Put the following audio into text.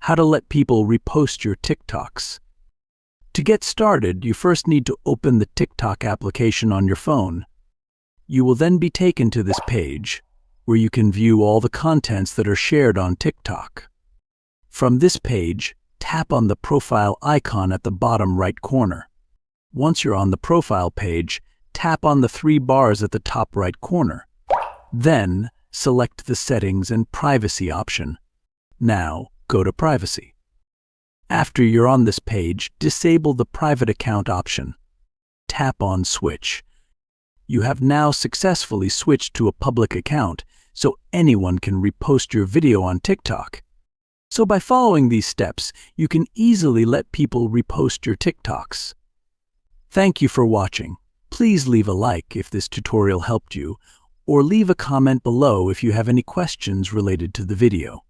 How to let people repost your TikToks. To get started, you first need to open the TikTok application on your phone. You will then be taken to this page, where you can view all the contents that are shared on TikTok. From this page, tap on the profile icon at the bottom right corner. Once you're on the profile page, tap on the three bars at the top right corner. Then, select the Settings and Privacy option. Now, go to Privacy. After you're on this page, disable the Private Account option. Tap on Switch. You have now successfully switched to a public account, so anyone can repost your video on TikTok. So by following these steps, you can easily let people repost your TikToks. Thank you for watching. Please leave a like if this tutorial helped you, or leave a comment below if you have any questions related to the video.